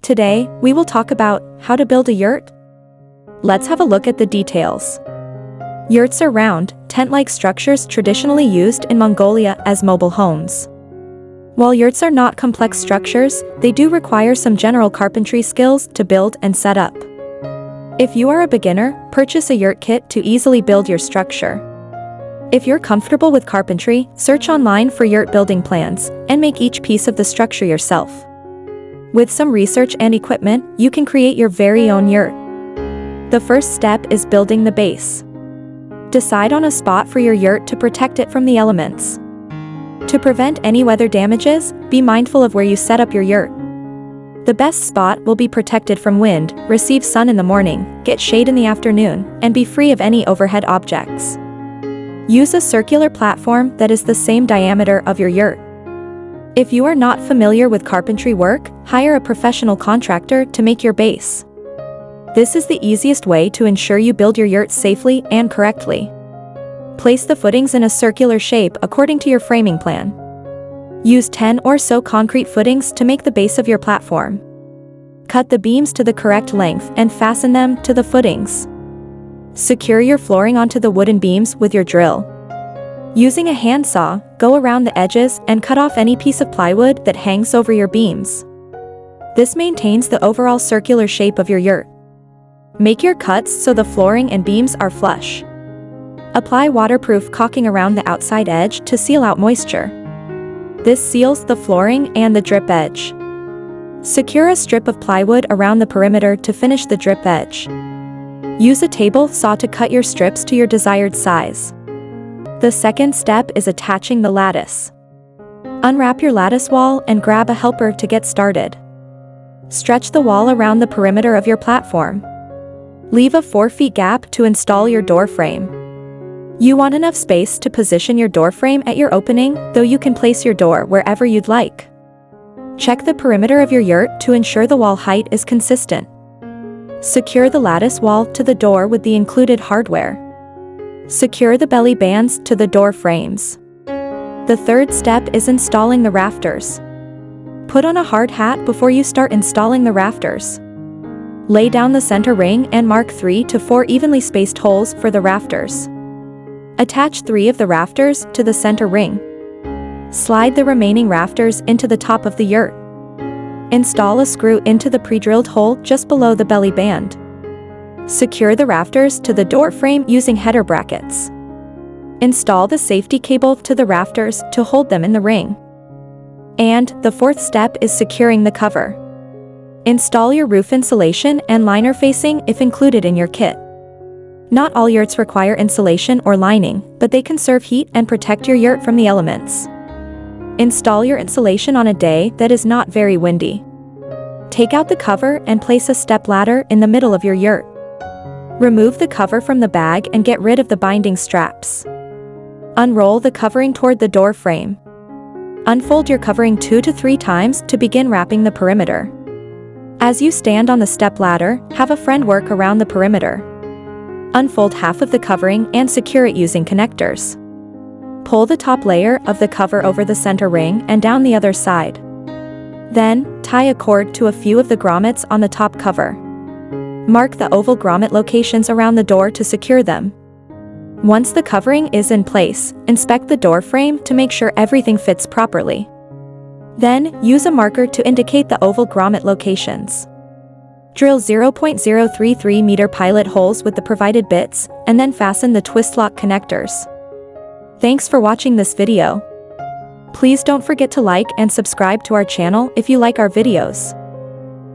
Today, we will talk about how to build a yurt. Let's have a look at the details. Yurts are round, tent-like structures traditionally used in Mongolia as mobile homes. While yurts are not complex structures, they do require some general carpentry skills to build and set up. If you are a beginner, purchase a yurt kit to easily build your structure. If you're comfortable with carpentry, search online for yurt building plans and make each piece of the structure yourself. With some research and equipment, you can create your very own yurt. The first step is building the base. Decide on a spot for your yurt to protect it from the elements. To prevent any weather damages, be mindful of where you set up your yurt. The best spot will be protected from wind, receive sun in the morning, get shade in the afternoon, and be free of any overhead objects. Use a circular platform that is the same diameter of your yurt. If you are not familiar with carpentry work, hire a professional contractor to make your base. This is the easiest way to ensure you build your yurt safely and correctly. Place the footings in a circular shape according to your framing plan. Use 10 or so concrete footings to make the base of your platform. Cut the beams to the correct length and fasten them to the footings. Secure your flooring onto the wooden beams with your drill. Using a handsaw, go around the edges and cut off any piece of plywood that hangs over your beams. This maintains the overall circular shape of your yurt. Make your cuts so the flooring and beams are flush. Apply waterproof caulking around the outside edge to seal out moisture. This seals the flooring and the drip edge. Secure a strip of plywood around the perimeter to finish the drip edge. Use a table saw to cut your strips to your desired size. The second step is attaching the lattice. Unwrap your lattice wall and grab a helper to get started. Stretch the wall around the perimeter of your platform. Leave a 4 feet gap to install your door frame. You want enough space to position your door frame at your opening, though you can place your door wherever you'd like. Check the perimeter of your yurt to ensure the wall height is consistent. Secure the lattice wall to the door with the included hardware. Secure the belly bands to the door frames. The third step is installing the rafters. Put on a hard hat before you start installing the rafters. Lay down the center ring and mark 3 to 4 evenly spaced holes for the rafters. Attach 3 of the rafters to the center ring. Slide the remaining rafters into the top of the yurt. Install a screw into the pre-drilled hole just below the belly band. Secure the rafters to the door frame using header brackets. Install the safety cable to the rafters to hold them in the ring. And the fourth step is securing the cover. Install your roof insulation and liner facing if included in your kit. Not all yurts require insulation or lining, but they conserve heat and protect your yurt from the elements. Install your insulation on a day that is not very windy. Take out the cover and place a step ladder in the middle of your yurt. Remove the cover from the bag and get rid of the binding straps. Unroll the covering toward the door frame. Unfold your covering 2 to 3 times to begin wrapping the perimeter. As you stand on the step ladder, have a friend work around the perimeter. Unfold half of the covering and secure it using connectors. Pull the top layer of the cover over the center ring and down the other side. Then, tie a cord to a few of the grommets on the top cover. Mark the oval grommet locations around the door to secure them. Once the covering is in place, inspect the door frame to make sure everything fits properly. Then, use a marker to indicate the oval grommet locations. Drill 0.033 meter pilot holes with the provided bits, and then fasten the twist lock connectors. Thanks for watching this video. Please don't forget to like and subscribe to our channel if you like our videos.